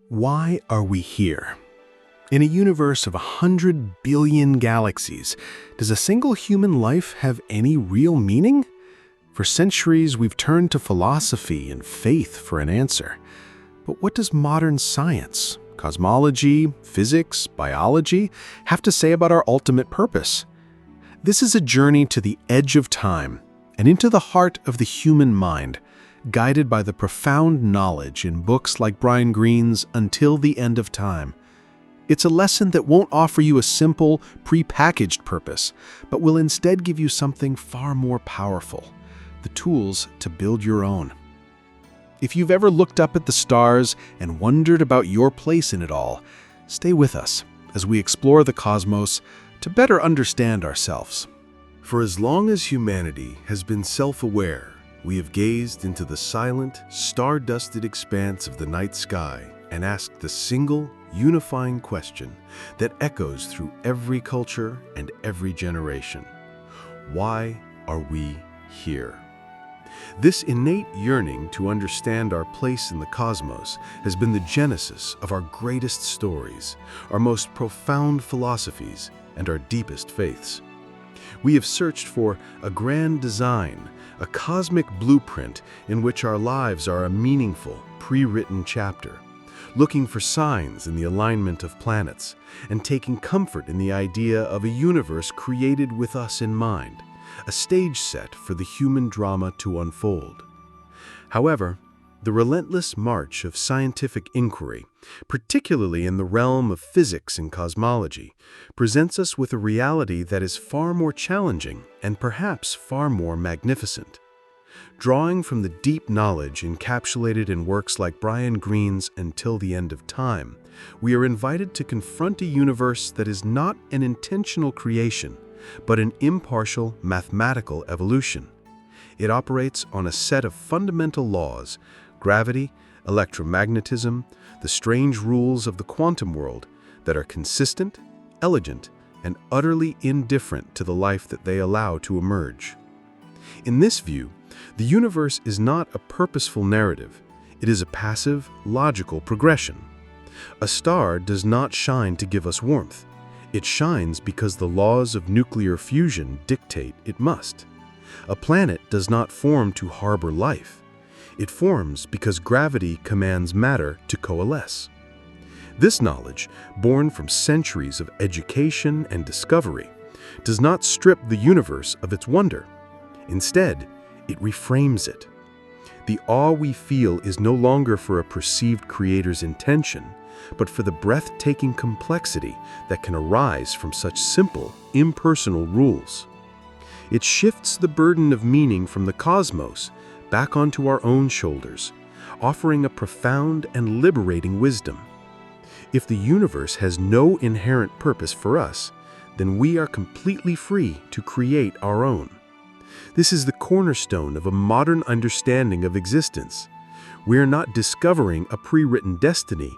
Why are we here? In a universe of 100 billion galaxies, does a single human life have any real meaning? For centuries, we've turned to philosophy and faith for an answer. But what does modern science, cosmology, physics, biology have to say about our ultimate purpose? This is a journey to the edge of time and into the heart of the human mind, guided by the profound knowledge in books like Brian Greene's Until the End of Time. It's a lesson that won't offer you a simple, pre-packaged purpose, but will instead give you something far more powerful: the tools to build your own. If you've ever looked up at the stars and wondered about your place in it all, stay with us as we explore the cosmos to better understand ourselves. For as long as humanity has been self-aware, we have gazed into the silent, star-dusted expanse of the night sky and asked the single, unifying question that echoes through every culture and every generation. Why are we here? This innate yearning to understand our place in the cosmos has been the genesis of our greatest stories, our most profound philosophies, and our deepest faiths. We have searched for a grand design, a cosmic blueprint in which our lives are a meaningful, pre-written chapter, looking for signs in the alignment of planets, and taking comfort in the idea of a universe created with us in mind, a stage set for the human drama to unfold. However, the relentless march of scientific inquiry, particularly in the realm of physics and cosmology, presents us with a reality that is far more challenging and perhaps far more magnificent. Drawing from the deep knowledge encapsulated in works like Brian Greene's Until the End of Time, we are invited to confront a universe that is not an intentional creation, but an impartial mathematical evolution. It operates on a set of fundamental laws: gravity, electromagnetism, the strange rules of the quantum world, that are consistent, elegant, and utterly indifferent to the life that they allow to emerge. In this view, the universe is not a purposeful narrative. It is a passive, logical progression. A star does not shine to give us warmth. It shines because the laws of nuclear fusion dictate it must. A planet does not form to harbor life. It forms because gravity commands matter to coalesce. This knowledge, born from centuries of education and discovery, does not strip the universe of its wonder. Instead, it reframes it. The awe we feel is no longer for a perceived creator's intention, but for the breathtaking complexity that can arise from such simple, impersonal rules. It shifts the burden of meaning from the cosmos back onto our own shoulders, offering a profound and liberating wisdom. If the universe has no inherent purpose for us, then we are completely free to create our own. This is the cornerstone of a modern understanding of existence. We are not discovering a pre-written destiny,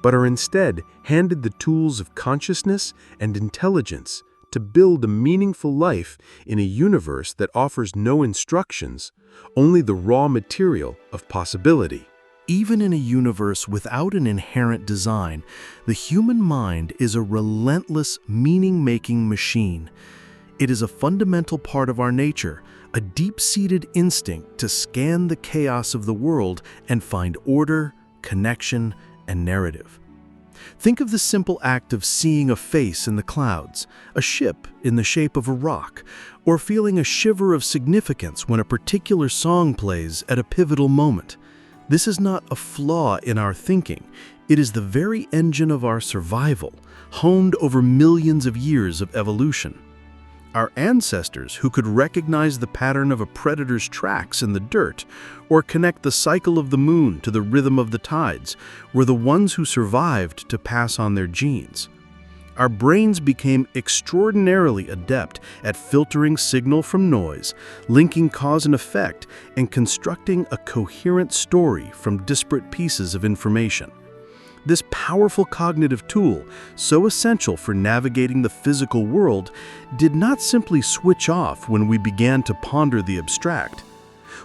but are instead handed the tools of consciousness and intelligence to build a meaningful life in a universe that offers no instructions, only the raw material of possibility. Even in a universe without an inherent design, the human mind is a relentless, meaning-making machine. It is a fundamental part of our nature, a deep-seated instinct to scan the chaos of the world and find order, connection, and narrative. Think of the simple act of seeing a face in the clouds, a ship in the shape of a rock, or feeling a shiver of significance when a particular song plays at a pivotal moment. This is not a flaw in our thinking. It is the very engine of our survival, honed over millions of years of evolution. Our ancestors, who could recognize the pattern of a predator's tracks in the dirt or connect the cycle of the moon to the rhythm of the tides, were the ones who survived to pass on their genes. Our brains became extraordinarily adept at filtering signal from noise, linking cause and effect, and constructing a coherent story from disparate pieces of information. This powerful cognitive tool, so essential for navigating the physical world, did not simply switch off when we began to ponder the abstract.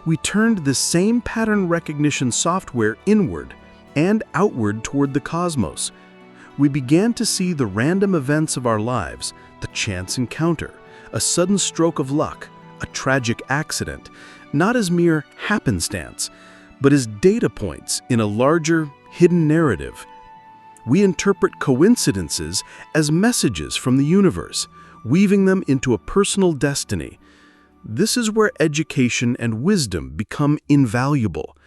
We turned this same pattern recognition software inward, and outward toward the cosmos. We began to see the random events of our lives, the chance encounter, a sudden stroke of luck, a tragic accident, not as mere happenstance, but as data points in a larger, hidden narrative. We interpret coincidences as messages from the universe, weaving them into a personal destiny. This is where education and wisdom become invaluable.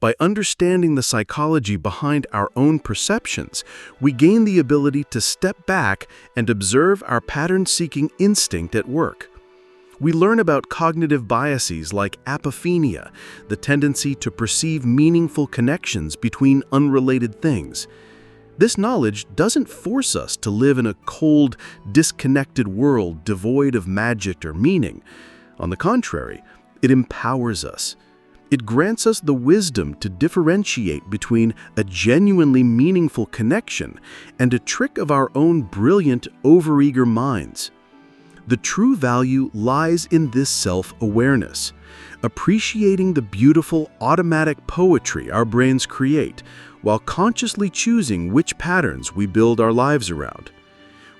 By understanding the psychology behind our own perceptions, we gain the ability to step back and observe our pattern-seeking instinct at work. We learn about cognitive biases like apophenia, the tendency to perceive meaningful connections between unrelated things. This knowledge doesn't force us to live in a cold, disconnected world devoid of magic or meaning. On the contrary, it empowers us. It grants us the wisdom to differentiate between a genuinely meaningful connection and a trick of our own brilliant, overeager minds. The true value lies in this self-awareness, appreciating the beautiful, automatic poetry our brains create, while consciously choosing which patterns we build our lives around.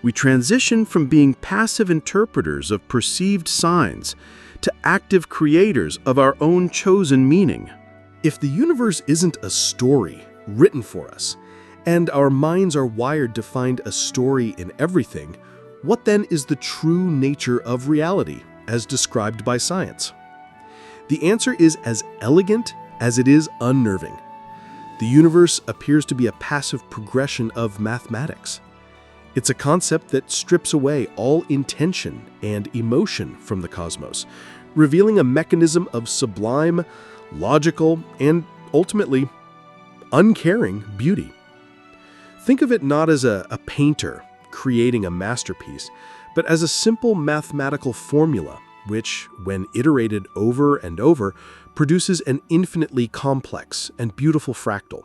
We transition from being passive interpreters of perceived signs to active creators of our own chosen meaning. If the universe isn't a story written for us, and our minds are wired to find a story in everything, what then is the true nature of reality, as described by science? The answer is as elegant as it is unnerving. The universe appears to be a passive progression of mathematics. It's a concept that strips away all intention and emotion from the cosmos, revealing a mechanism of sublime, logical, and ultimately uncaring beauty. Think of it not as a painter creating a masterpiece, but as a simple mathematical formula which, when iterated over and over, produces an infinitely complex and beautiful fractal.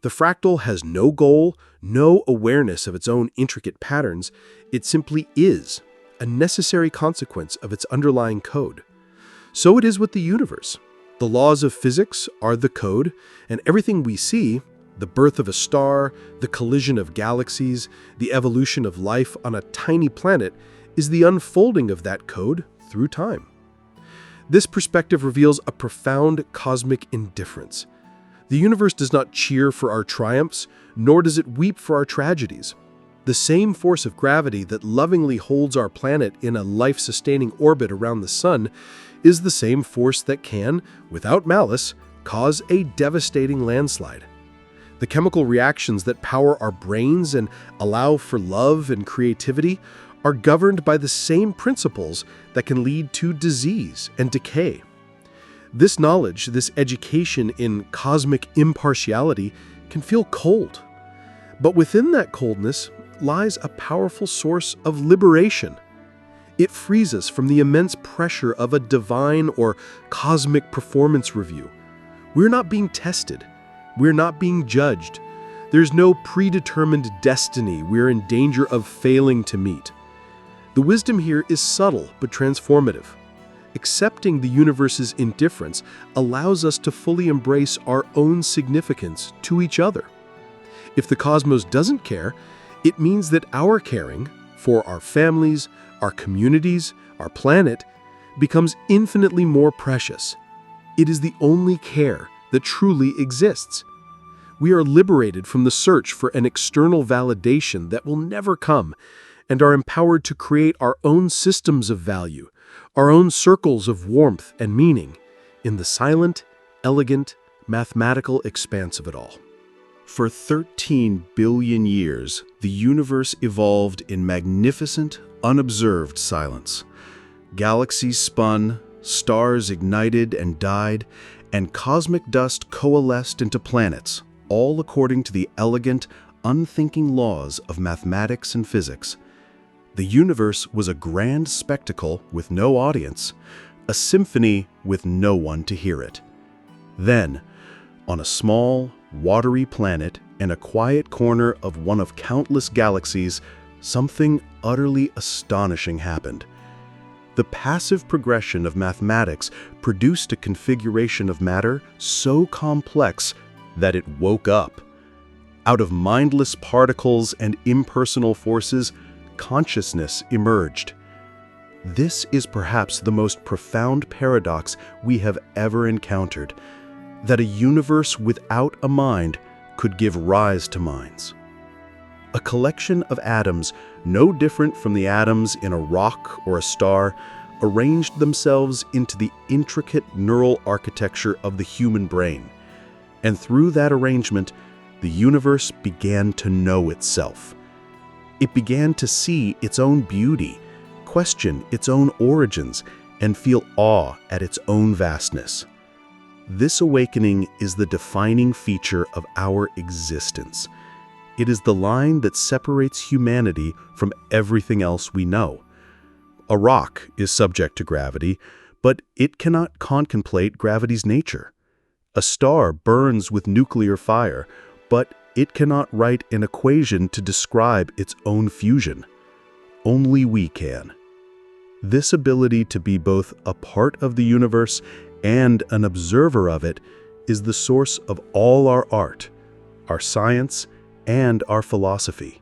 The fractal has no goal, no awareness of its own intricate patterns. It simply is, a necessary consequence of its underlying code. So it is with the universe. The laws of physics are the code, and everything we see, the birth of a star, the collision of galaxies, the evolution of life on a tiny planet, is the unfolding of that code through time. This perspective reveals a profound cosmic indifference. The universe does not cheer for our triumphs, nor does it weep for our tragedies. The same force of gravity that lovingly holds our planet in a life-sustaining orbit around the sun is the same force that can, without malice, cause a devastating landslide. The chemical reactions that power our brains and allow for love and creativity are governed by the same principles that can lead to disease and decay. This knowledge, this education in cosmic impartiality, can feel cold. But within that coldness lies a powerful source of liberation. It frees us from the immense pressure of a divine or cosmic performance review. We're not being tested. We're not being judged. There's no predetermined destiny we're in danger of failing to meet. The wisdom here is subtle but transformative. Accepting the universe's indifference allows us to fully embrace our own significance to each other. If the cosmos doesn't care, it means that our caring for our families, our communities, our planet becomes infinitely more precious. It is the only care that truly exists. We are liberated from the search for an external validation that will never come, and are empowered to create our own systems of value, our own circles of warmth and meaning, in the silent, elegant, mathematical expanse of it all. For 13 billion years, the universe evolved in magnificent, unobserved silence. Galaxies spun, stars ignited and died, and cosmic dust coalesced into planets, all according to the elegant, unthinking laws of mathematics and physics. The universe was a grand spectacle with no audience, a symphony with no one to hear it. Then, on a small, watery planet in a quiet corner of one of countless galaxies, something utterly astonishing happened. The passive progression of mathematics produced a configuration of matter so complex that it woke up. Out of mindless particles and impersonal forces, consciousness emerged. This is perhaps the most profound paradox we have ever encountered, that a universe without a mind could give rise to minds. A collection of atoms, no different from the atoms in a rock or a star, arranged themselves into the intricate neural architecture of the human brain. And through that arrangement, the universe began to know itself. It began to see its own beauty, question its own origins, and feel awe at its own vastness. This awakening is the defining feature of our existence. It is the line that separates humanity from everything else we know. A rock is subject to gravity, but it cannot contemplate gravity's nature. A star burns with nuclear fire, but it cannot write an equation to describe its own fusion. Only we can. This ability to be both a part of the universe and an observer of it is the source of all our art, our science, and our philosophy.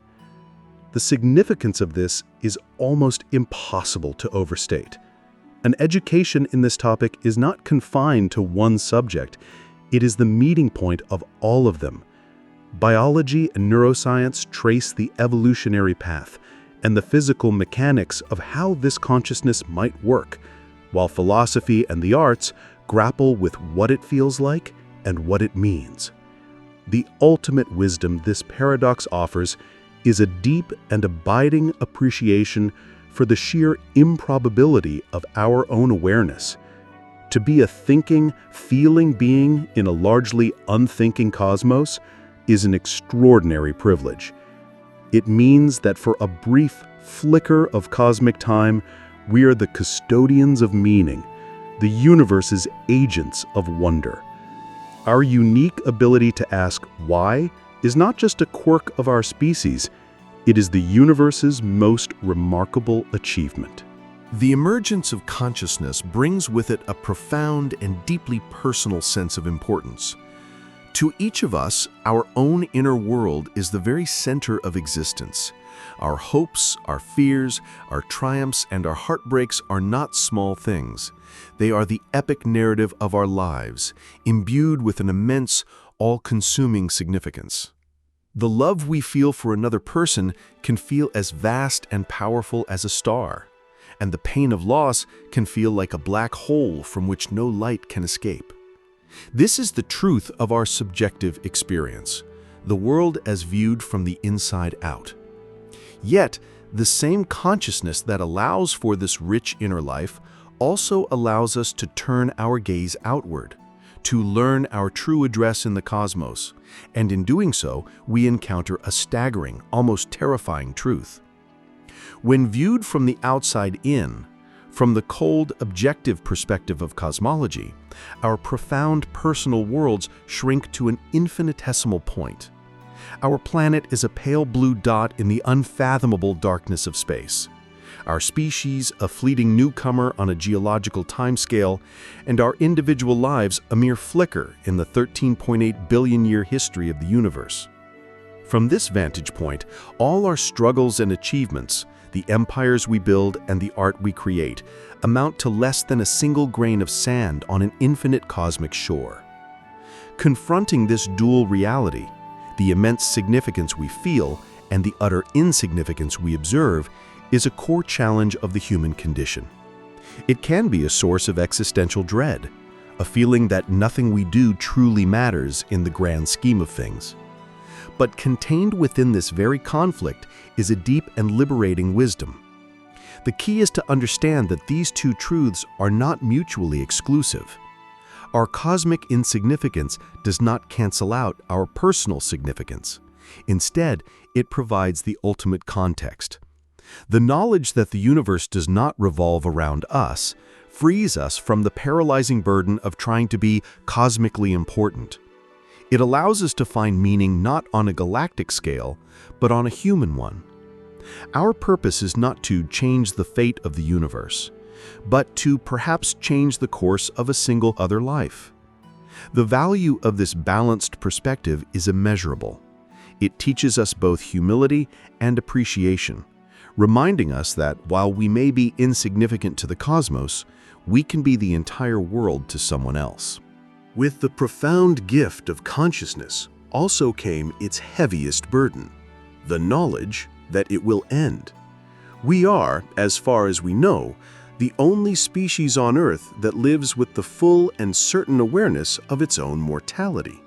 The significance of this is almost impossible to overstate. An education in this topic is not confined to one subject. It is the meeting point of all of them. Biology and neuroscience trace the evolutionary path and the physical mechanics of how this consciousness might work, while philosophy and the arts grapple with what it feels like and what it means. The ultimate wisdom this paradox offers is a deep and abiding appreciation for the sheer improbability of our own awareness. To be a thinking, feeling being in a largely unthinking cosmos is an extraordinary privilege. It means that for a brief flicker of cosmic time, we are the custodians of meaning, the universe's agents of wonder. Our unique ability to ask why is not just a quirk of our species, it is the universe's most remarkable achievement. The emergence of consciousness brings with it a profound and deeply personal sense of importance. To each of us, our own inner world is the very center of existence. Our hopes, our fears, our triumphs, and our heartbreaks are not small things. They are the epic narrative of our lives, imbued with an immense, all-consuming significance. The love we feel for another person can feel as vast and powerful as a star, and the pain of loss can feel like a black hole from which no light can escape. This is the truth of our subjective experience, the world as viewed from the inside out. Yet, the same consciousness that allows for this rich inner life also allows us to turn our gaze outward, to learn our true address in the cosmos, and in doing so, we encounter a staggering, almost terrifying truth. When viewed from the outside in, from the cold, objective perspective of cosmology, our profound personal worlds shrink to an infinitesimal point. Our planet is a pale blue dot in the unfathomable darkness of space. Our species, a fleeting newcomer on a geological timescale, and our individual lives, a mere flicker in the 13.8 billion-year history of the universe. From this vantage point, all our struggles and achievements, the empires we build and the art we create, amount to less than a single grain of sand on an infinite cosmic shore. Confronting this dual reality, the immense significance we feel and the utter insignificance we observe, is a core challenge of the human condition. It can be a source of existential dread, a feeling that nothing we do truly matters in the grand scheme of things. But contained within this very conflict is a deep and liberating wisdom. The key is to understand that these two truths are not mutually exclusive. Our cosmic insignificance does not cancel out our personal significance. Instead, it provides the ultimate context. The knowledge that the universe does not revolve around us frees us from the paralyzing burden of trying to be cosmically important. It allows us to find meaning not on a galactic scale, but on a human one. Our purpose is not to change the fate of the universe, but to perhaps change the course of a single other life. The value of this balanced perspective is immeasurable. It teaches us both humility and appreciation, reminding us that while we may be insignificant to the cosmos, we can be the entire world to someone else. With the profound gift of consciousness also came its heaviest burden, the knowledge that it will end. We are, as far as we know, the only species on Earth that lives with the full and certain awareness of its own mortality.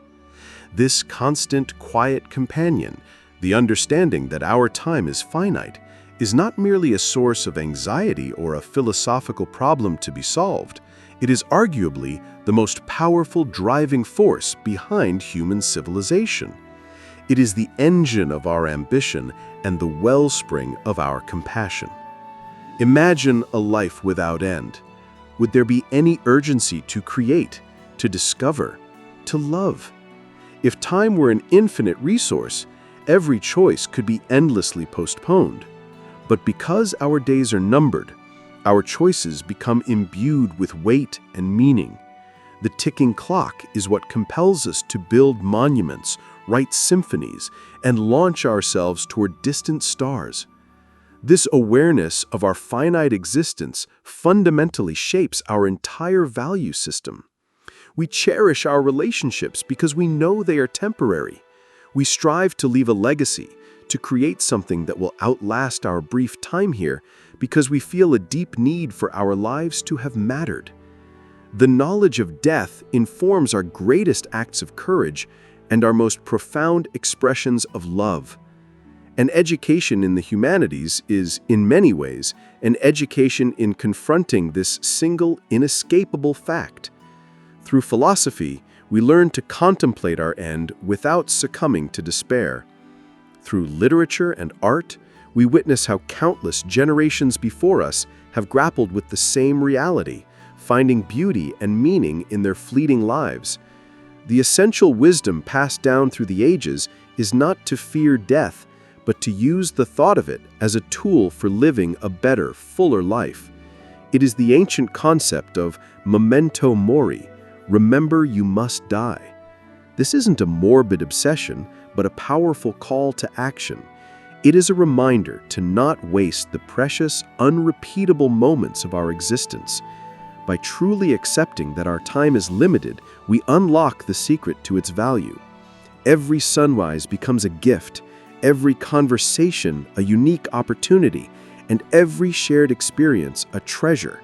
This constant, quiet companion, the understanding that our time is finite, is not merely a source of anxiety or a philosophical problem to be solved. It is arguably the most powerful driving force behind human civilization. It is the engine of our ambition and the wellspring of our compassion. Imagine a life without end. Would there be any urgency to create, to discover, to love? If time were an infinite resource, every choice could be endlessly postponed. But because our days are numbered, our choices become imbued with weight and meaning. The ticking clock is what compels us to build monuments, write symphonies, and launch ourselves toward distant stars. This awareness of our finite existence fundamentally shapes our entire value system. We cherish our relationships because we know they are temporary. We strive to leave a legacy, to create something that will outlast our brief time here because we feel a deep need for our lives to have mattered. The knowledge of death informs our greatest acts of courage and our most profound expressions of love. An education in the humanities is, in many ways, an education in confronting this single, inescapable fact. Through philosophy, we learn to contemplate our end without succumbing to despair. Through literature and art, we witness how countless generations before us have grappled with the same reality, finding beauty and meaning in their fleeting lives. The essential wisdom passed down through the ages is not to fear death, but to use the thought of it as a tool for living a better, fuller life. It is the ancient concept of memento mori, remember you must die. This isn't a morbid obsession, but a powerful call to action. It is a reminder to not waste the precious, unrepeatable moments of our existence. By truly accepting that our time is limited, we unlock the secret to its value. Every sunrise becomes a gift, every conversation a unique opportunity, and every shared experience a treasure.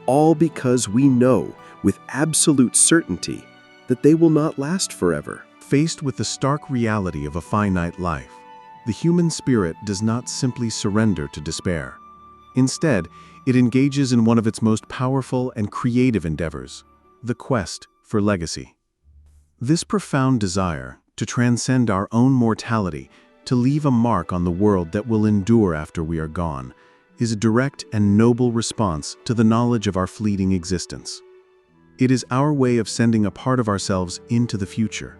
All because we know with absolute certainty that they will not last forever. Faced with the stark reality of a finite life, the human spirit does not simply surrender to despair. Instead, it engages in one of its most powerful and creative endeavors, the quest for legacy. This profound desire to transcend our own mortality, to leave a mark on the world that will endure after we are gone, is a direct and noble response to the knowledge of our fleeting existence. It is our way of sending a part of ourselves into the future.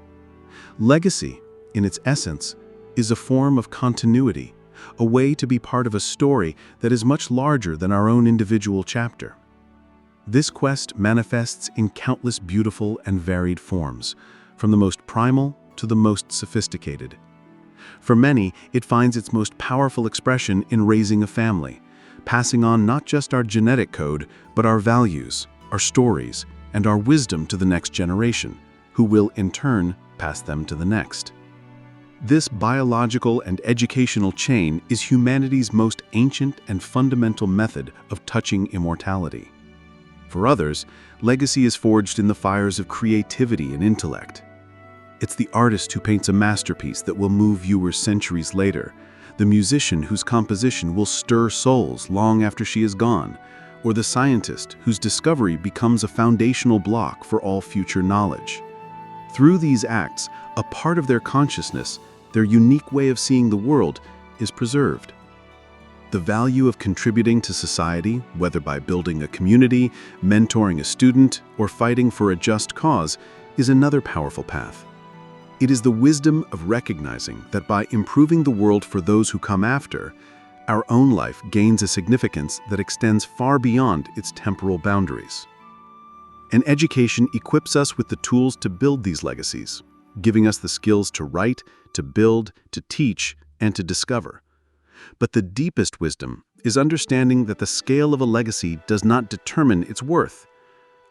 Legacy, in its essence, is a form of continuity, a way to be part of a story that is much larger than our own individual chapter. This quest manifests in countless beautiful and varied forms, from the most primal to the most sophisticated. For many, it finds its most powerful expression in raising a family, passing on not just our genetic code, but our values, our stories, and our wisdom to the next generation, who will, in turn, pass them to the next. This biological and educational chain is humanity's most ancient and fundamental method of touching immortality. For others, legacy is forged in the fires of creativity and intellect. It's the artist who paints a masterpiece that will move viewers centuries later, the musician whose composition will stir souls long after she is gone, or the scientist whose discovery becomes a foundational block for all future knowledge. Through these acts, a part of their consciousness, their unique way of seeing the world, is preserved. The value of contributing to society, whether by building a community, mentoring a student, or fighting for a just cause, is another powerful path. It is the wisdom of recognizing that by improving the world for those who come after, our own life gains a significance that extends far beyond its temporal boundaries. An education equips us with the tools to build these legacies, giving us the skills to write, to build, to teach, and to discover. But the deepest wisdom is understanding that the scale of a legacy does not determine its worth.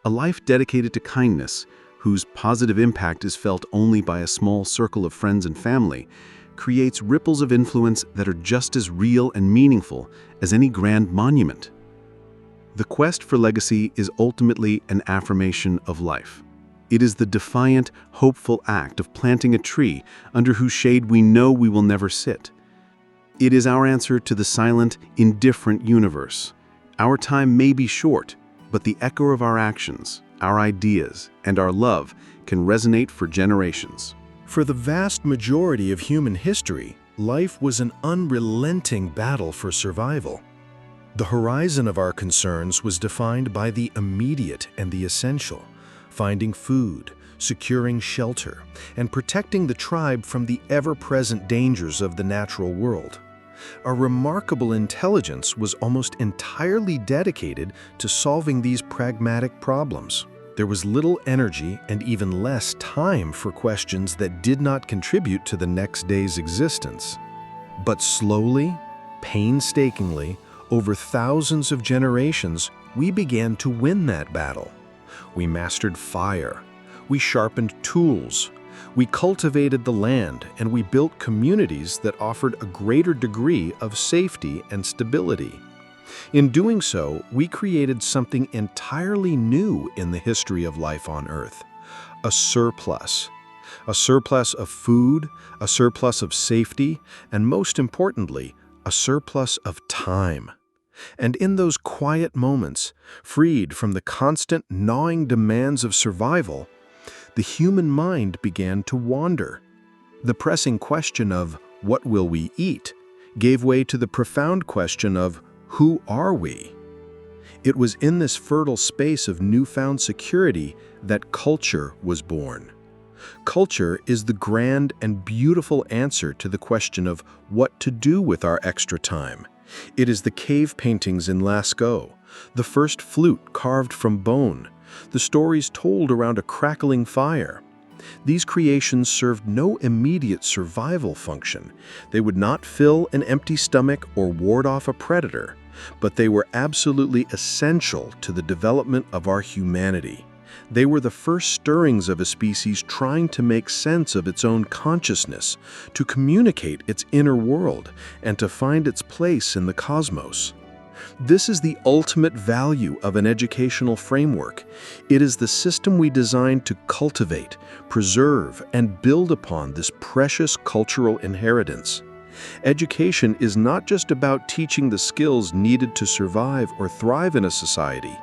A life dedicated to kindness, whose positive impact is felt only by a small circle of friends and family, creates ripples of influence that are just as real and meaningful as any grand monument. The quest for legacy is ultimately an affirmation of life. It is the defiant, hopeful act of planting a tree under whose shade we know we will never sit. It is our answer to the silent, indifferent universe. Our time may be short, but the echo of our actions, our ideas, and our love can resonate for generations. For the vast majority of human history, life was an unrelenting battle for survival. The horizon of our concerns was defined by the immediate and the essential, finding food, securing shelter, and protecting the tribe from the ever-present dangers of the natural world. A remarkable intelligence was almost entirely dedicated to solving these pragmatic problems. There was little energy and even less time for questions that did not contribute to the next day's existence. But slowly, painstakingly, over thousands of generations, we began to win that battle. We mastered fire. We sharpened tools. We cultivated the land, and we built communities that offered a greater degree of safety and stability. In doing so, we created something entirely new in the history of life on Earth: a surplus. A surplus of food, a surplus of safety, and most importantly, a surplus of time. And in those quiet moments, freed from the constant gnawing demands of survival, the human mind began to wander. The pressing question of, "What will we eat?" gave way to the profound question of, "Who are we?" It was in this fertile space of newfound security that culture was born. Culture is the grand and beautiful answer to the question of what to do with our extra time. It is the cave paintings in Lascaux, the first flute carved from bone, the stories told around a crackling fire. These creations served no immediate survival function. They would not fill an empty stomach or ward off a predator, but they were absolutely essential to the development of our humanity. They were the first stirrings of a species trying to make sense of its own consciousness, to communicate its inner world, and to find its place in the cosmos. This is the ultimate value of an educational framework. It is the system we designed to cultivate, preserve, and build upon this precious cultural inheritance. Education is not just about teaching the skills needed to survive or thrive in a society.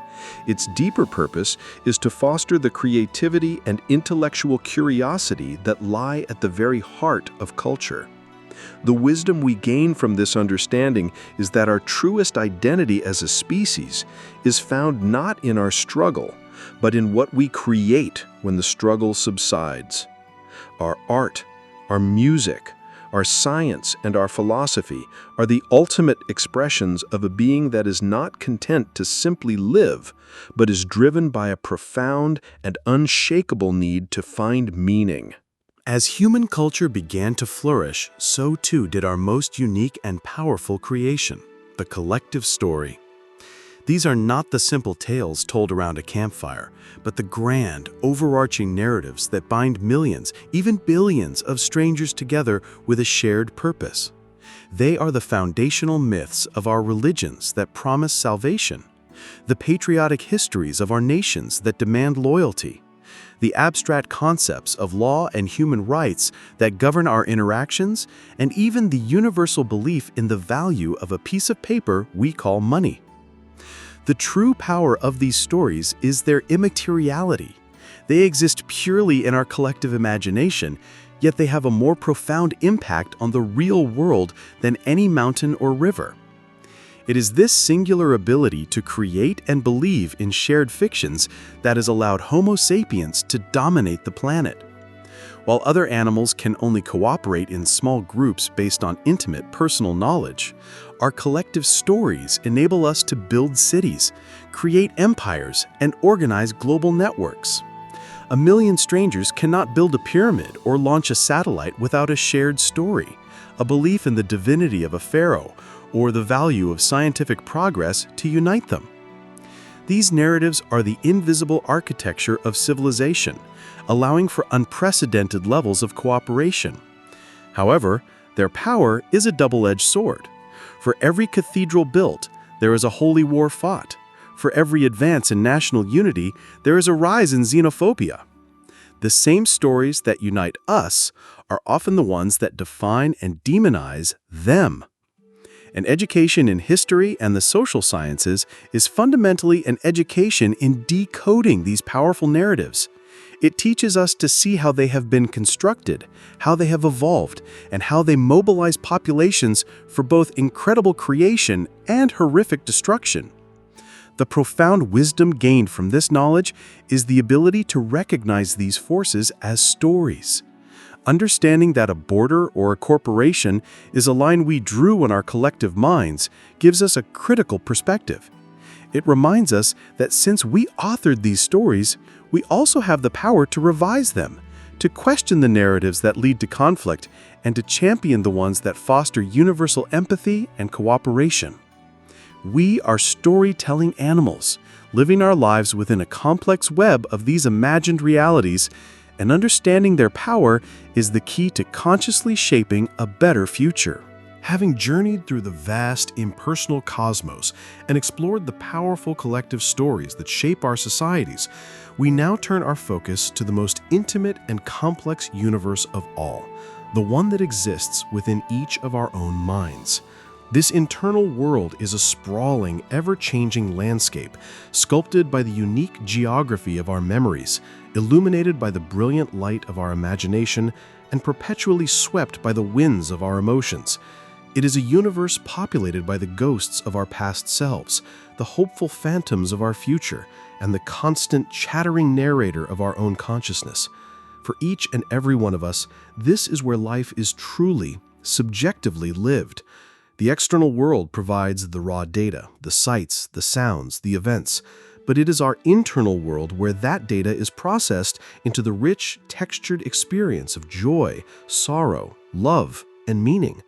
Its deeper purpose is to foster the creativity and intellectual curiosity that lie at the very heart of culture. The wisdom we gain from this understanding is that our truest identity as a species is found not in our struggle, but in what we create when the struggle subsides. Our art, our music, our science, and our philosophy are the ultimate expressions of a being that is not content to simply live, but is driven by a profound and unshakable need to find meaning. As human culture began to flourish, so too did our most unique and powerful creation, the collective story. These are not the simple tales told around a campfire, but the grand, overarching narratives that bind millions, even billions of strangers together with a shared purpose. They are the foundational myths of our religions that promise salvation, the patriotic histories of our nations that demand loyalty, the abstract concepts of law and human rights that govern our interactions, and even the universal belief in the value of a piece of paper we call money. The true power of these stories is their immateriality. They exist purely in our collective imagination, yet they have a more profound impact on the real world than any mountain or river. It is this singular ability to create and believe in shared fictions that has allowed Homo sapiens to dominate the planet. While other animals can only cooperate in small groups based on intimate personal knowledge, our collective stories enable us to build cities, create empires, and organize global networks. A million strangers cannot build a pyramid or launch a satellite without a shared story, a belief in the divinity of a pharaoh, or the value of scientific progress to unite them. These narratives are the invisible architecture of civilization, allowing for unprecedented levels of cooperation. However, their power is a double-edged sword. For every cathedral built, there is a holy war fought. For every advance in national unity, there is a rise in xenophobia. The same stories that unite us are often the ones that define and demonize them. An education in history and the social sciences is fundamentally an education in decoding these powerful narratives. It teaches us to see how they have been constructed, how they have evolved, and how they mobilize populations for both incredible creation and horrific destruction. The profound wisdom gained from this knowledge is the ability to recognize these forces as stories. Understanding that a border or a corporation is a line we drew in our collective minds gives us a critical perspective. It reminds us that since we authored these stories, we also have the power to revise them, to question the narratives that lead to conflict, and to champion the ones that foster universal empathy and cooperation. We are storytelling animals, living our lives within a complex web of these imagined realities, and understanding their power is the key to consciously shaping a better future. Having journeyed through the vast, impersonal cosmos and explored the powerful collective stories that shape our societies, we now turn our focus to the most intimate and complex universe of all, the one that exists within each of our own minds. This internal world is a sprawling, ever-changing landscape, sculpted by the unique geography of our memories, illuminated by the brilliant light of our imagination, and perpetually swept by the winds of our emotions. It is a universe populated by the ghosts of our past selves, the hopeful phantoms of our future, and the constant chattering narrator of our own consciousness. For each and every one of us, this is where life is truly, subjectively lived. The external world provides the raw data, the sights, the sounds, the events, but it is our internal world where that data is processed into the rich, textured experience of joy, sorrow, love, and meaning.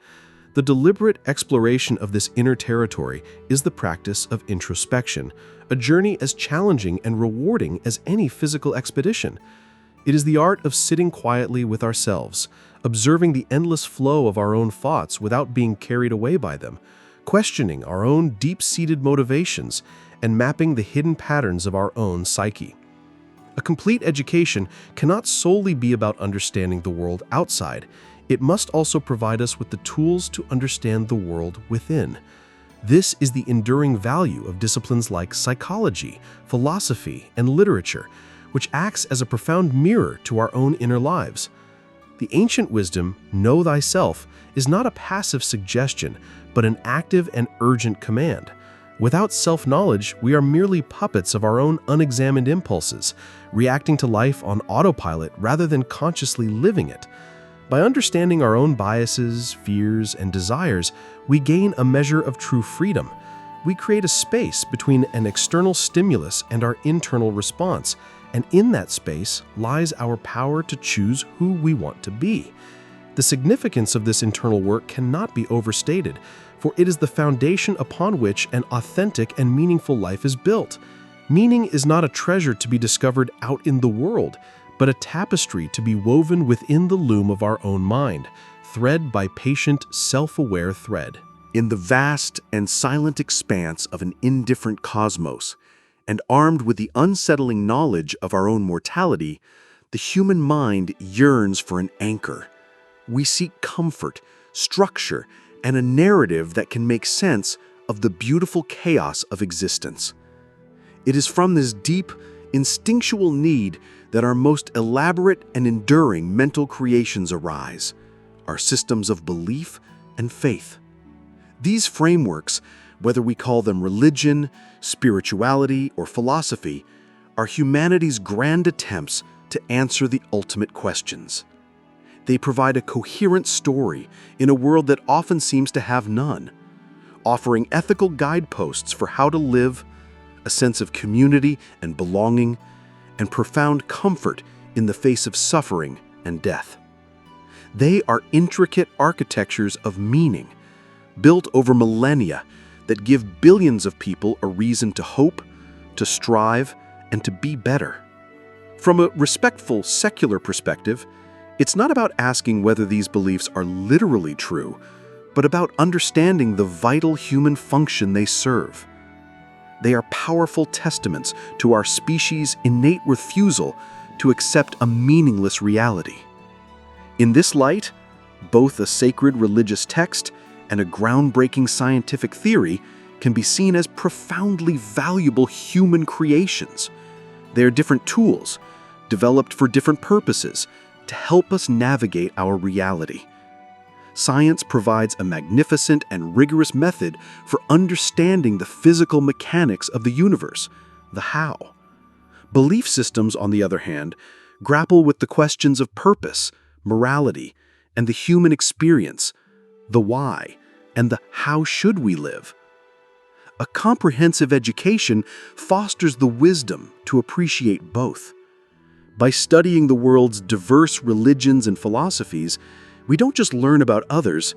The deliberate exploration of this inner territory is the practice of introspection, a journey as challenging and rewarding as any physical expedition. It is the art of sitting quietly with ourselves, observing the endless flow of our own thoughts without being carried away by them, questioning our own deep-seated motivations, and mapping the hidden patterns of our own psyche. A complete education cannot solely be about understanding the world outside. It must also provide us with the tools to understand the world within. This is the enduring value of disciplines like psychology, philosophy, and literature, which acts as a profound mirror to our own inner lives. The ancient wisdom, know thyself, is not a passive suggestion, but an active and urgent command. Without self-knowledge, we are merely puppets of our own unexamined impulses, reacting to life on autopilot rather than consciously living it. By understanding our own biases, fears, and desires, we gain a measure of true freedom. We create a space between an external stimulus and our internal response, and in that space lies our power to choose who we want to be. The significance of this internal work cannot be overstated, for it is the foundation upon which an authentic and meaningful life is built. Meaning is not a treasure to be discovered out in the world, but a tapestry to be woven within the loom of our own mind, thread by patient, self-aware thread. In the vast and silent expanse of an indifferent cosmos, and armed with the unsettling knowledge of our own mortality, the human mind yearns for an anchor. We seek comfort, structure, and a narrative that can make sense of the beautiful chaos of existence. It is from this deep, instinctual need that our most elaborate and enduring mental creations arise, our systems of belief and faith. These frameworks, whether we call them religion, spirituality, or philosophy, are humanity's grand attempts to answer the ultimate questions. They provide a coherent story in a world that often seems to have none, offering ethical guideposts for how to live, a sense of community and belonging, and profound comfort in the face of suffering and death. They are intricate architectures of meaning, built over millennia that give billions of people a reason to hope, to strive, and to be better. From a respectful, secular perspective, it's not about asking whether these beliefs are literally true, but about understanding the vital human function they serve. They are powerful testaments to our species' innate refusal to accept a meaningless reality. In this light, both a sacred religious text and a groundbreaking scientific theory can be seen as profoundly valuable human creations. They are different tools, developed for different purposes, to help us navigate our reality. Science provides a magnificent and rigorous method for understanding the physical mechanics of the universe, the how. Belief systems, on the other hand, grapple with the questions of purpose, morality, and the human experience, the why, and the how should we live. A comprehensive education fosters the wisdom to appreciate both. By studying the world's diverse religions and philosophies, we don't just learn about others,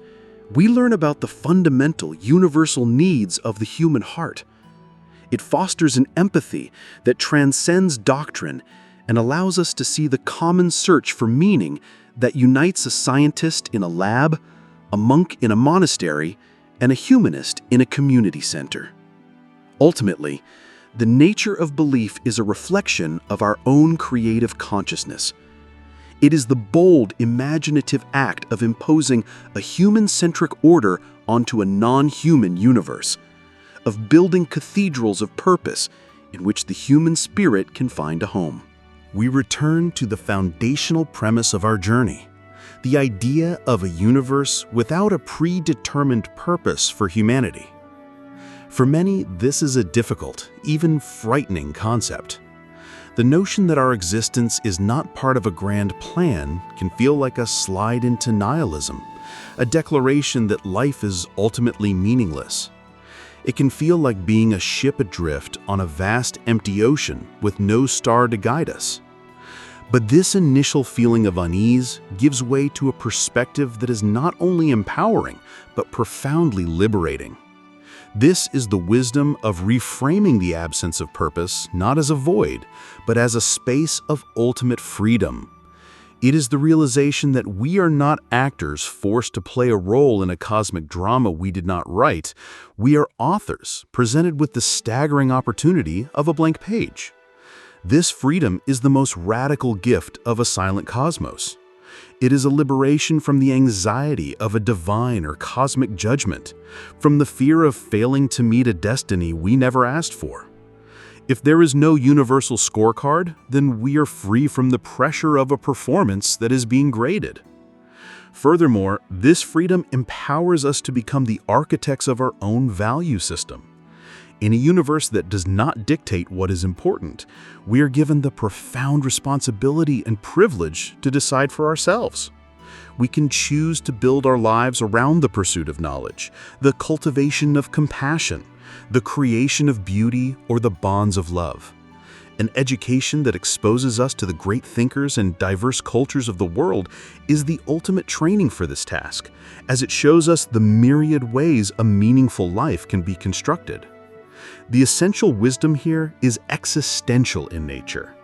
we learn about the fundamental, universal needs of the human heart. It fosters an empathy that transcends doctrine and allows us to see the common search for meaning that unites a scientist in a lab, a monk in a monastery, and a humanist in a community center. Ultimately, the nature of belief is a reflection of our own creative consciousness. It is the bold, imaginative act of imposing a human-centric order onto a non-human universe, of building cathedrals of purpose in which the human spirit can find a home. We return to the foundational premise of our journey, the idea of a universe without a predetermined purpose for humanity. For many, this is a difficult, even frightening concept. The notion that our existence is not part of a grand plan can feel like a slide into nihilism, a declaration that life is ultimately meaningless. It can feel like being a ship adrift on a vast empty ocean with no star to guide us. But this initial feeling of unease gives way to a perspective that is not only empowering, but profoundly liberating. This is the wisdom of reframing the absence of purpose not as a void, but as a space of ultimate freedom. It is the realization that we are not actors forced to play a role in a cosmic drama we did not write. We are authors presented with the staggering opportunity of a blank page. This freedom is the most radical gift of a silent cosmos. It is a liberation from the anxiety of a divine or cosmic judgment, from the fear of failing to meet a destiny we never asked for. If there is no universal scorecard, then we are free from the pressure of a performance that is being graded. Furthermore, this freedom empowers us to become the architects of our own value system. In a universe that does not dictate what is important, we are given the profound responsibility and privilege to decide for ourselves. We can choose to build our lives around the pursuit of knowledge, the cultivation of compassion, the creation of beauty, or the bonds of love. An education that exposes us to the great thinkers and diverse cultures of the world is the ultimate training for this task, as it shows us the myriad ways a meaningful life can be constructed. The essential wisdom here is existential in nature.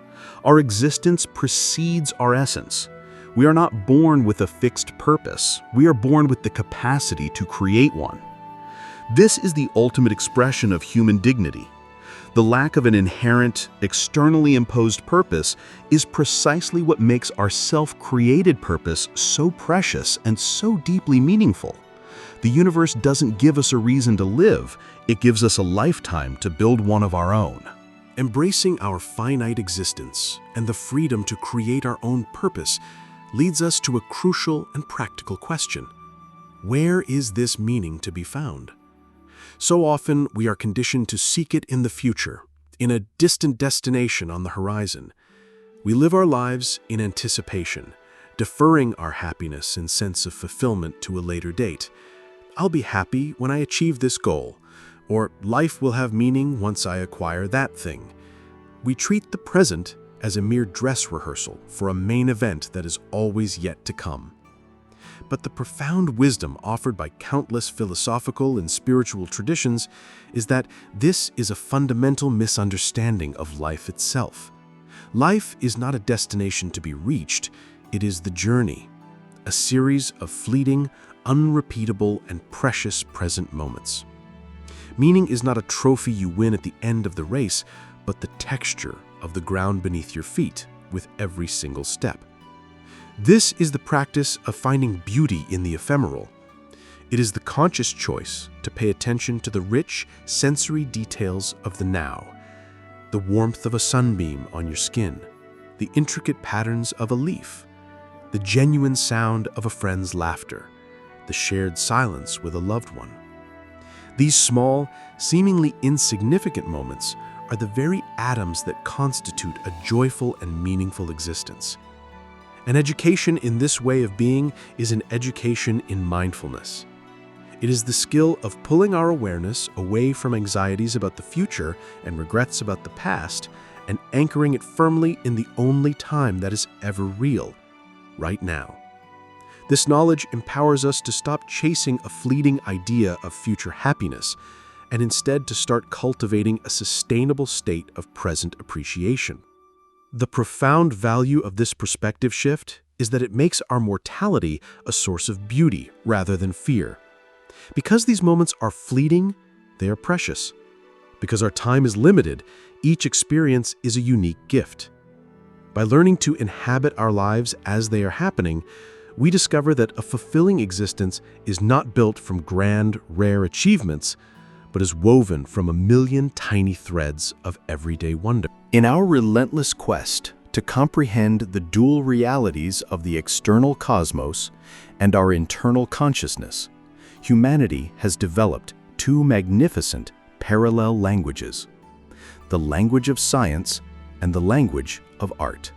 Our existence precedes our essence. We are not born with a fixed purpose. We are born with the capacity to create one. This is the ultimate expression of human dignity. The lack of an inherent, externally imposed purpose is precisely what makes our self-created purpose so precious and so deeply meaningful. The universe doesn't give us a reason to live, it gives us a lifetime to build one of our own. Embracing our finite existence and the freedom to create our own purpose leads us to a crucial and practical question. Where is this meaning to be found? So often we are conditioned to seek it in the future, in a distant destination on the horizon. We live our lives in anticipation, deferring our happiness and sense of fulfillment to a later date. I'll be happy when I achieve this goal, or life will have meaning once I acquire that thing. We treat the present as a mere dress rehearsal for a main event that is always yet to come. But the profound wisdom offered by countless philosophical and spiritual traditions is that this is a fundamental misunderstanding of life itself. Life is not a destination to be reached, it is the journey, a series of fleeting, unrepeatable, and precious present moments. Meaning is not a trophy you win at the end of the race, but the texture of the ground beneath your feet with every single step. This is the practice of finding beauty in the ephemeral. It is the conscious choice to pay attention to the rich sensory details of the now, the warmth of a sunbeam on your skin, the intricate patterns of a leaf, the genuine sound of a friend's laughter, the shared silence with a loved one. These small, seemingly insignificant moments are the very atoms that constitute a joyful and meaningful existence. An education in this way of being is an education in mindfulness. It is the skill of pulling our awareness away from anxieties about the future and regrets about the past and anchoring it firmly in the only time that is ever real, right now. This knowledge empowers us to stop chasing a fleeting idea of future happiness and instead to start cultivating a sustainable state of present appreciation. The profound value of this perspective shift is that it makes our mortality a source of beauty rather than fear. Because these moments are fleeting, they are precious. Because our time is limited, each experience is a unique gift. By learning to inhabit our lives as they are happening, we discover that a fulfilling existence is not built from grand, rare achievements, but is woven from a million tiny threads of everyday wonder. In our relentless quest to comprehend the dual realities of the external cosmos and our internal consciousness, humanity has developed two magnificent parallel languages: the language of science and the language of art.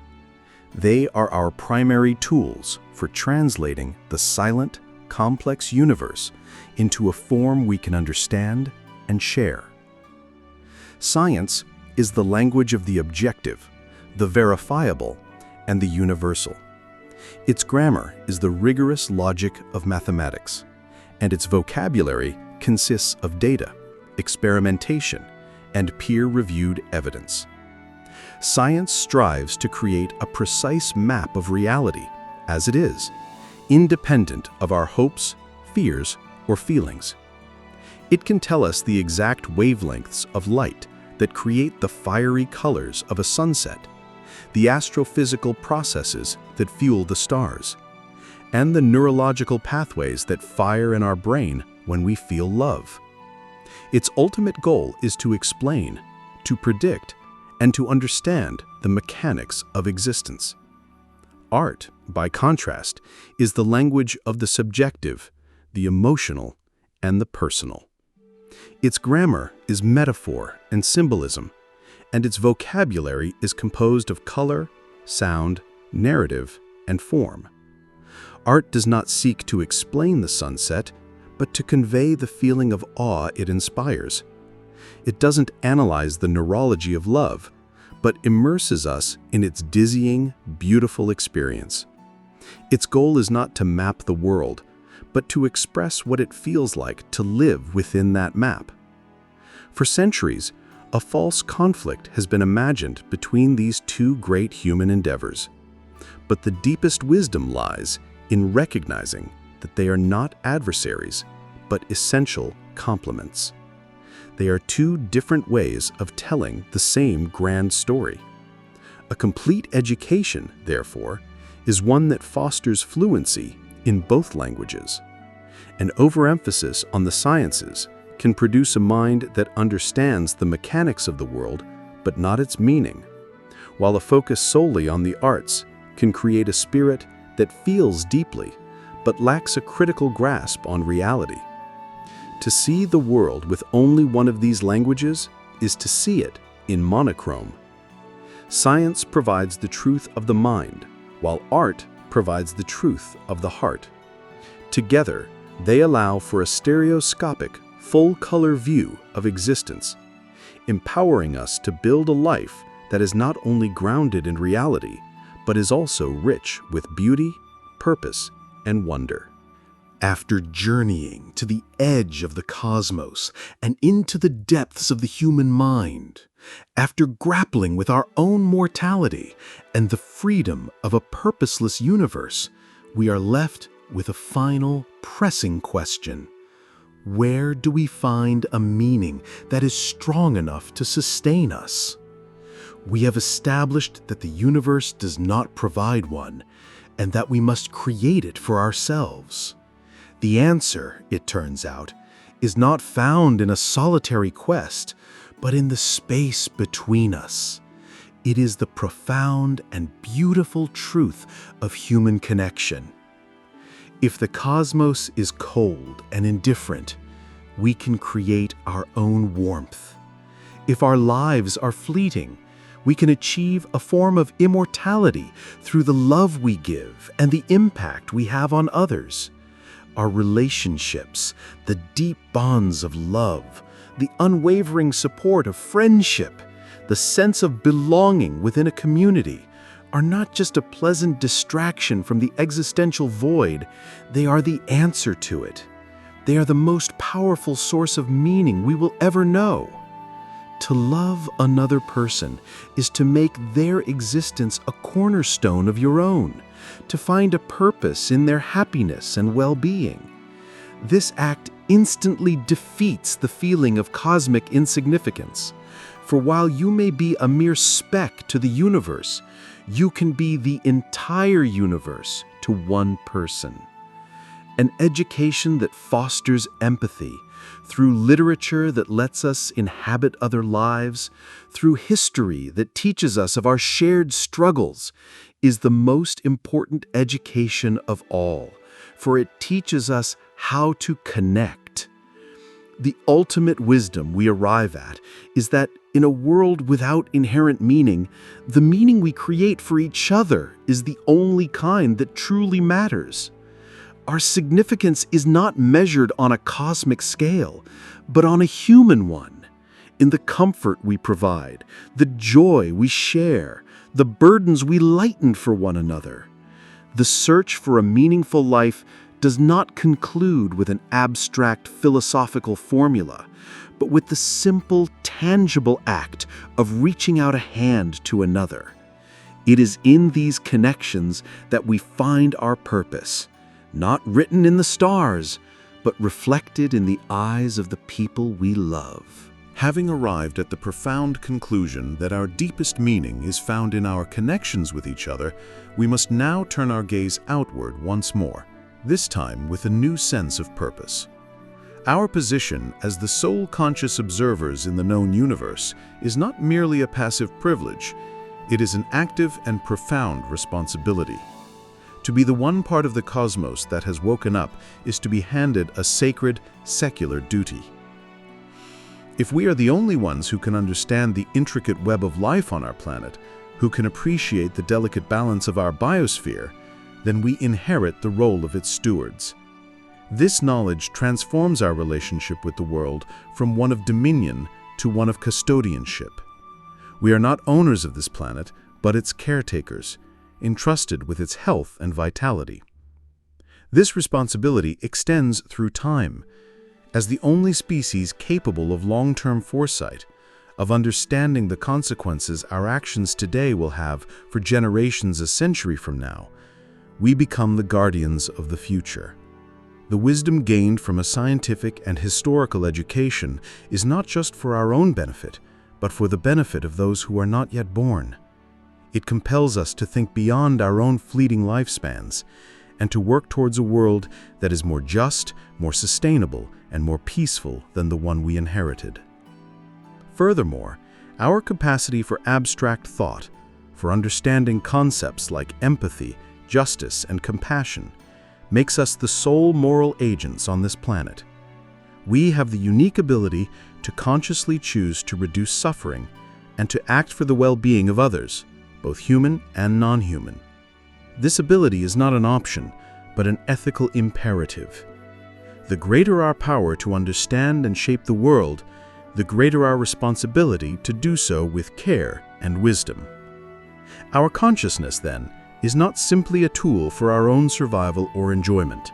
They are our primary tools for translating the silent, complex universe into a form we can understand and share. Science is the language of the objective, the verifiable, and the universal. Its grammar is the rigorous logic of mathematics, and its vocabulary consists of data, experimentation, and peer-reviewed evidence. Science strives to create a precise map of reality, as it is, independent of our hopes, fears, or feelings. It can tell us the exact wavelengths of light that create the fiery colors of a sunset, the astrophysical processes that fuel the stars, and the neurological pathways that fire in our brain when we feel love. Its ultimate goal is to explain, to predict, and to understand the mechanics of existence. Art, by contrast, is the language of the subjective, the emotional, and the personal. Its grammar is metaphor and symbolism, and its vocabulary is composed of color, sound, narrative, and form. Art does not seek to explain the sunset, but to convey the feeling of awe it inspires. It doesn't analyze the neurology of love, but immerses us in its dizzying, beautiful experience. Its goal is not to map the world, but to express what it feels like to live within that map. For centuries, a false conflict has been imagined between these two great human endeavors. But the deepest wisdom lies in recognizing that they are not adversaries, but essential complements. They are two different ways of telling the same grand story. A complete education, therefore, is one that fosters fluency in both languages. An overemphasis on the sciences can produce a mind that understands the mechanics of the world, but not its meaning, while a focus solely on the arts can create a spirit that feels deeply, but lacks a critical grasp on reality. To see the world with only one of these languages is to see it in monochrome. Science provides the truth of the mind, while art provides the truth of the heart. Together, they allow for a stereoscopic, full-color view of existence, empowering us to build a life that is not only grounded in reality, but is also rich with beauty, purpose, and wonder. After journeying to the edge of the cosmos and into the depths of the human mind, after grappling with our own mortality and the freedom of a purposeless universe, we are left with a final, pressing question. Where do we find a meaning that is strong enough to sustain us? We have established that the universe does not provide one, and that we must create it for ourselves. The answer, it turns out, is not found in a solitary quest, but in the space between us. It is the profound and beautiful truth of human connection. If the cosmos is cold and indifferent, we can create our own warmth. If our lives are fleeting, we can achieve a form of immortality through the love we give and the impact we have on others. Our relationships, the deep bonds of love, the unwavering support of friendship, the sense of belonging within a community, are not just a pleasant distraction from the existential void, they are the answer to it. They are the most powerful source of meaning we will ever know. To love another person is to make their existence a cornerstone of your own, to find a purpose in their happiness and well-being. This act instantly defeats the feeling of cosmic insignificance. For while you may be a mere speck to the universe, you can be the entire universe to one person. An education that fosters empathy, through literature that lets us inhabit other lives, through history that teaches us of our shared struggles, is the most important education of all, for it teaches us how to connect. The ultimate wisdom we arrive at is that in a world without inherent meaning, the meaning we create for each other is the only kind that truly matters. Our significance is not measured on a cosmic scale, but on a human one, in the comfort we provide, the joy we share, the burdens we lighten for one another. The search for a meaningful life does not conclude with an abstract philosophical formula, but with the simple, tangible act of reaching out a hand to another. It is in these connections that we find our purpose, not written in the stars, but reflected in the eyes of the people we love. Having arrived at the profound conclusion that our deepest meaning is found in our connections with each other, we must now turn our gaze outward once more, this time with a new sense of purpose. Our position as the sole conscious observers in the known universe is not merely a passive privilege, it is an active and profound responsibility. To be the one part of the cosmos that has woken up is to be handed a sacred, secular duty. If we are the only ones who can understand the intricate web of life on our planet, who can appreciate the delicate balance of our biosphere, then we inherit the role of its stewards. This knowledge transforms our relationship with the world from one of dominion to one of custodianship. We are not owners of this planet, but its caretakers, entrusted with its health and vitality. This responsibility extends through time. As the only species capable of long-term foresight, of understanding the consequences our actions today will have for generations a century from now, we become the guardians of the future. The wisdom gained from a scientific and historical education is not just for our own benefit, but for the benefit of those who are not yet born. It compels us to think beyond our own fleeting lifespans and to work towards a world that is more just, more sustainable, and more peaceful than the one we inherited. Furthermore, our capacity for abstract thought, for understanding concepts like empathy, justice, and compassion, makes us the sole moral agents on this planet. We have the unique ability to consciously choose to reduce suffering and to act for the well-being of others, both human and non-human. This ability is not an option, but an ethical imperative. The greater our power to understand and shape the world, the greater our responsibility to do so with care and wisdom. Our consciousness, then, is not simply a tool for our own survival or enjoyment.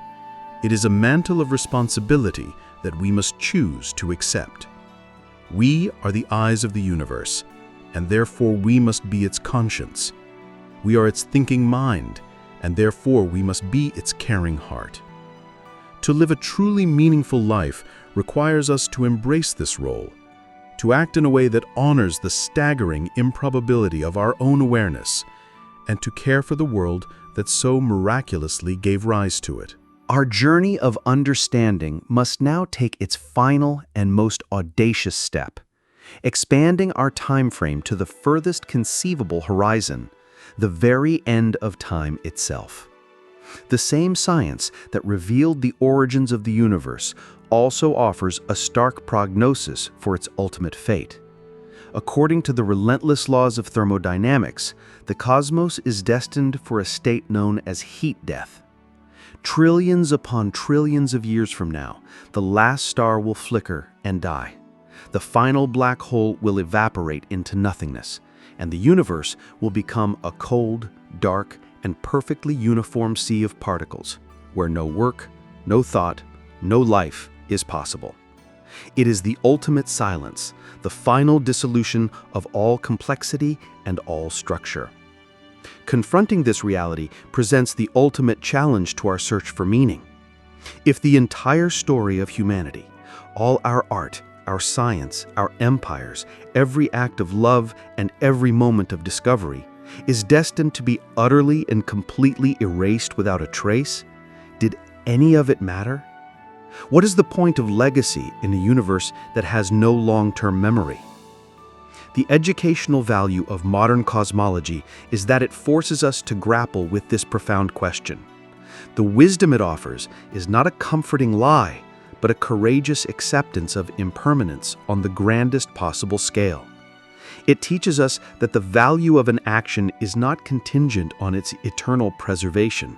It is a mantle of responsibility that we must choose to accept. We are the eyes of the universe, and therefore we must be its conscience. We are its thinking mind, and therefore we must be its caring heart. To live a truly meaningful life requires us to embrace this role, to act in a way that honors the staggering improbability of our own awareness, and to care for the world that so miraculously gave rise to it. Our journey of understanding must now take its final and most audacious step, expanding our time frame to the furthest conceivable horizon, the very end of time itself. The same science that revealed the origins of the universe also offers a stark prognosis for its ultimate fate. According to the relentless laws of thermodynamics, the cosmos is destined for a state known as heat death. Trillions upon trillions of years from now, the last star will flicker and die. The final black hole will evaporate into nothingness, and the universe will become a cold, dark, and perfectly uniform sea of particles, where no work, no thought, no life is possible. It is the ultimate silence, the final dissolution of all complexity and all structure. Confronting this reality presents the ultimate challenge to our search for meaning. If the entire story of humanity, all our art, our science, our empires, every act of love, and every moment of discovery is destined to be utterly and completely erased without a trace, did any of it matter? What is the point of legacy in a universe that has no long-term memory? The educational value of modern cosmology is that it forces us to grapple with this profound question. The wisdom it offers is not a comforting lie, but a courageous acceptance of impermanence on the grandest possible scale. It teaches us that the value of an action is not contingent on its eternal preservation.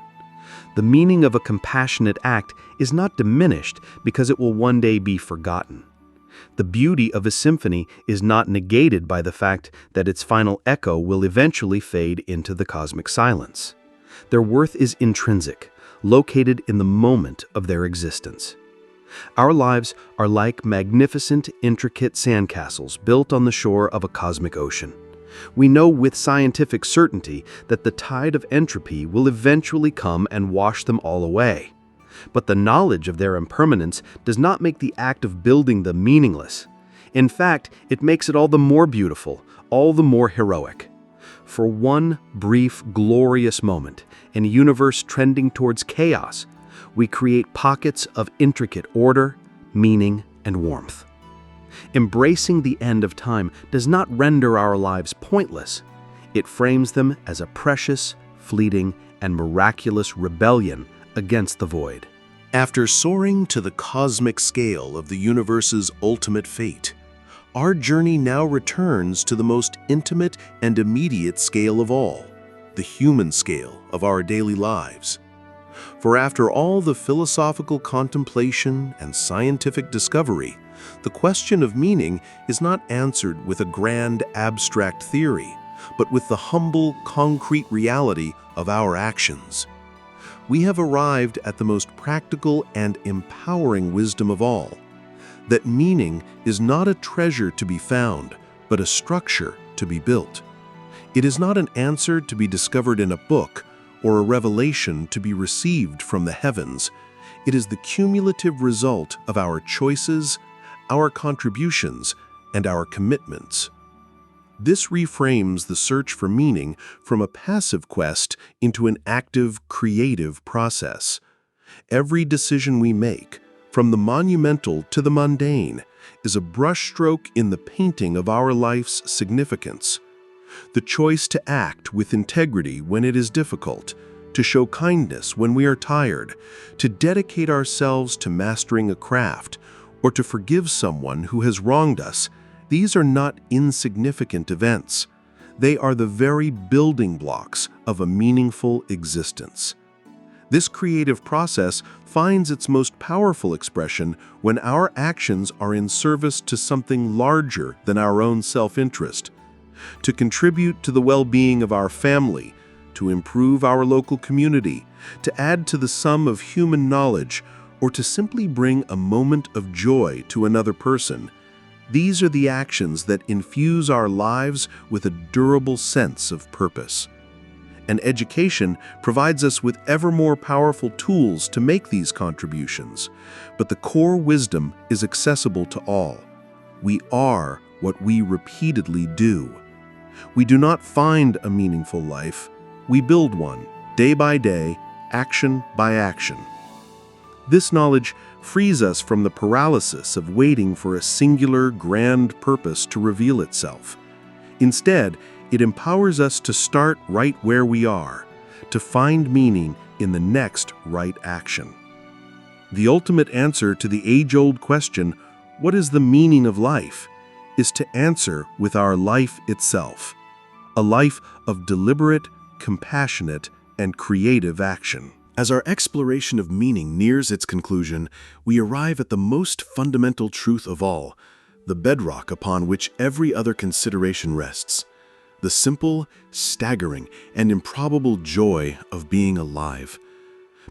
The meaning of a compassionate act is not diminished because it will one day be forgotten. The beauty of a symphony is not negated by the fact that its final echo will eventually fade into the cosmic silence. Their worth is intrinsic, located in the moment of their existence. Our lives are like magnificent, intricate sandcastles built on the shore of a cosmic ocean. We know with scientific certainty that the tide of entropy will eventually come and wash them all away. But the knowledge of their impermanence does not make the act of building them meaningless. In fact, it makes it all the more beautiful, all the more heroic. For one brief, glorious moment, in a universe trending towards chaos, we create pockets of intricate order, meaning, and warmth. Embracing the end of time does not render our lives pointless. It frames them as a precious, fleeting, and miraculous rebellion against the void. After soaring to the cosmic scale of the universe's ultimate fate, our journey now returns to the most intimate and immediate scale of all, the human scale of our daily lives. For after all the philosophical contemplation and scientific discovery, the question of meaning is not answered with a grand abstract theory, but with the humble, concrete reality of our actions. We have arrived at the most practical and empowering wisdom of all, that meaning is not a treasure to be found, but a structure to be built. It is not an answer to be discovered in a book or a revelation to be received from the heavens. It is the cumulative result of our choices, our contributions, and our commitments. This reframes the search for meaning from a passive quest into an active, creative process. Every decision we make, from the monumental to the mundane, is a brushstroke in the painting of our life's significance. The choice to act with integrity when it is difficult, to show kindness when we are tired, to dedicate ourselves to mastering a craft, or to forgive someone who has wronged us, these are not insignificant events. They are the very building blocks of a meaningful existence. This creative process finds its most powerful expression when our actions are in service to something larger than our own self-interest. to contribute to the well-being of our family, to improve our local community, to add to the sum of human knowledge, or to simply bring a moment of joy to another person. These are the actions that infuse our lives with a durable sense of purpose. And education provides us with ever more powerful tools to make these contributions, but the core wisdom is accessible to all. We are what we repeatedly do. We do not find a meaningful life, we build one, day by day, action by action. This knowledge frees us from the paralysis of waiting for a singular, grand purpose to reveal itself. Instead, it empowers us to start right where we are, to find meaning in the next right action. The ultimate answer to the age-old question, what is the meaning of life, is to answer with our life itself, a life of deliberate, compassionate, and creative action. As our exploration of meaning nears its conclusion, we arrive at the most fundamental truth of all, the bedrock upon which every other consideration rests. The simple, staggering, and improbable joy of being alive.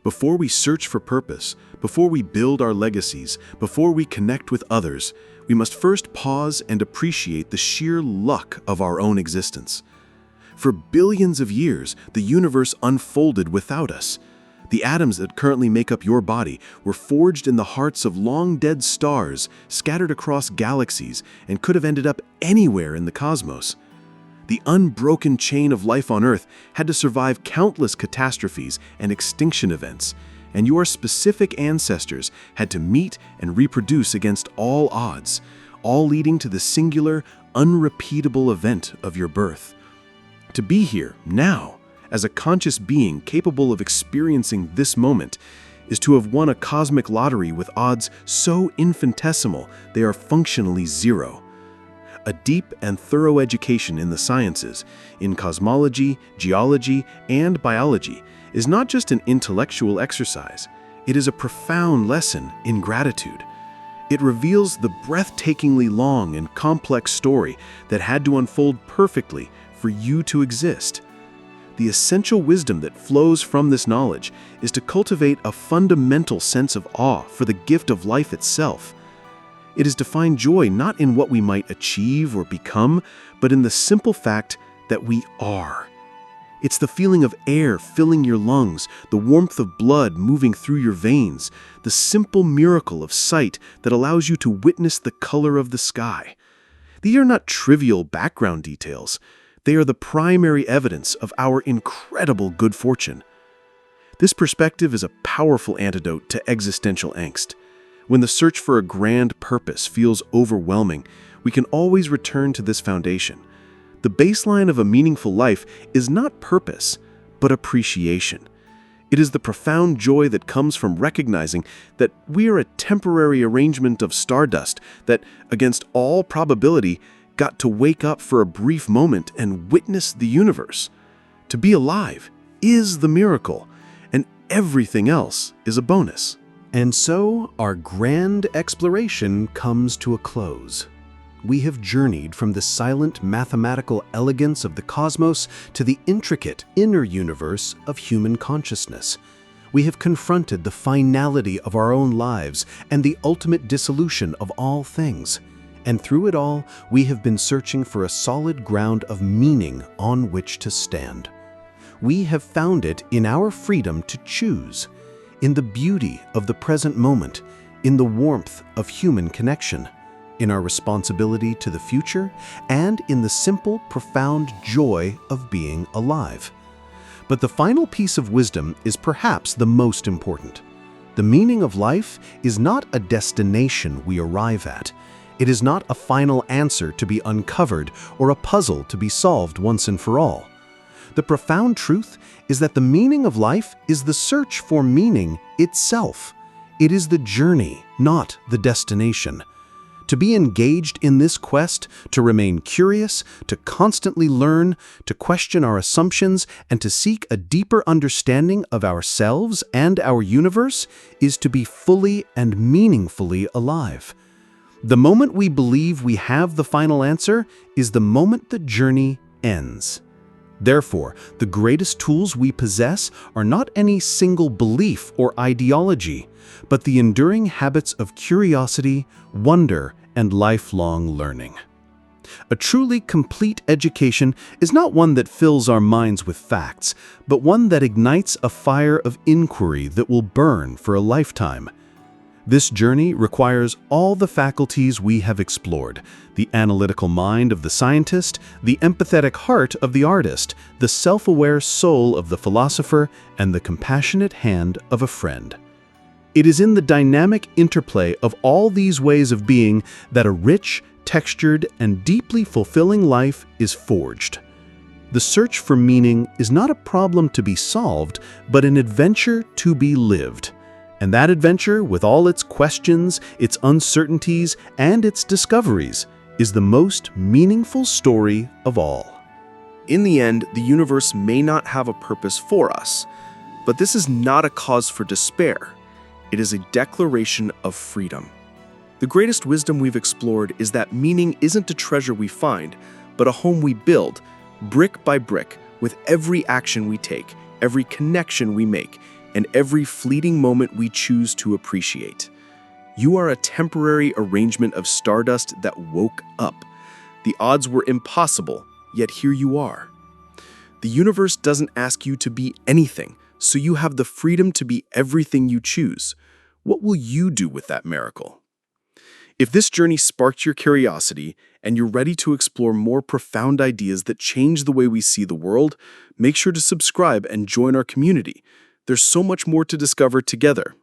Before we search for purpose, before we build our legacies, before we connect with others, we must first pause and appreciate the sheer luck of our own existence. For billions of years, the universe unfolded without us. The atoms that currently make up your body were forged in the hearts of long-dead stars scattered across galaxies and could have ended up anywhere in the cosmos. The unbroken chain of life on Earth had to survive countless catastrophes and extinction events, and your specific ancestors had to meet and reproduce against all odds, all leading to the singular, unrepeatable event of your birth. To be here, now, as a conscious being capable of experiencing this moment, is to have won a cosmic lottery with odds so infinitesimal they are functionally zero. A deep and thorough education in the sciences, in cosmology, geology, and biology, is not just an intellectual exercise. It is a profound lesson in gratitude. It reveals the breathtakingly long and complex story that had to unfold perfectly for you to exist. The essential wisdom that flows from this knowledge is to cultivate a fundamental sense of awe for the gift of life itself. It is to find joy not in what we might achieve or become, but in the simple fact that we are. It's the feeling of air filling your lungs, the warmth of blood moving through your veins, the simple miracle of sight that allows you to witness the color of the sky. These are not trivial background details. They are the primary evidence of our incredible good fortune. This perspective is a powerful antidote to existential angst. When the search for a grand purpose feels overwhelming, we can always return to this foundation. The baseline of a meaningful life is not purpose, but appreciation. It is the profound joy that comes from recognizing that we are a temporary arrangement of stardust that, against all probability, got to wake up for a brief moment and witness the universe. To be alive is the miracle, and everything else is a bonus. And so our grand exploration comes to a close. We have journeyed from the silent mathematical elegance of the cosmos to the intricate inner universe of human consciousness. We have confronted the finality of our own lives and the ultimate dissolution of all things. And through it all, we have been searching for a solid ground of meaning on which to stand. We have found it in our freedom to choose, in the beauty of the present moment, in the warmth of human connection, in our responsibility to the future, and in the simple, profound joy of being alive. But the final piece of wisdom is perhaps the most important. The meaning of life is not a destination we arrive at. It is not a final answer to be uncovered or a puzzle to be solved once and for all. The profound truth is that the meaning of life is the search for meaning itself. It is the journey, not the destination. To be engaged in this quest, to remain curious, to constantly learn, to question our assumptions, and to seek a deeper understanding of ourselves and our universe is to be fully and meaningfully alive. The moment we believe we have the final answer is the moment the journey ends. Therefore, the greatest tools we possess are not any single belief or ideology, but the enduring habits of curiosity, wonder, and lifelong learning. A truly complete education is not one that fills our minds with facts, but one that ignites a fire of inquiry that will burn for a lifetime. This journey requires all the faculties we have explored: the analytical mind of the scientist, the empathetic heart of the artist, the self-aware soul of the philosopher, and the compassionate hand of a friend. It is in the dynamic interplay of all these ways of being that a rich, textured, and deeply fulfilling life is forged. The search for meaning is not a problem to be solved, but an adventure to be lived. And that adventure, with all its questions, its uncertainties, and its discoveries, is the most meaningful story of all. In the end, the universe may not have a purpose for us, but this is not a cause for despair. It is a declaration of freedom. The greatest wisdom we've explored is that meaning isn't a treasure we find, but a home we build, brick by brick, with every action we take, every connection we make, and every fleeting moment we choose to appreciate. You are a temporary arrangement of stardust that woke up. The odds were impossible, yet here you are. The universe doesn't ask you to be anything, so you have the freedom to be everything you choose. What will you do with that miracle? If this journey sparked your curiosity and you're ready to explore more profound ideas that change the way we see the world, make sure to subscribe and join our community. There's so much more to discover together.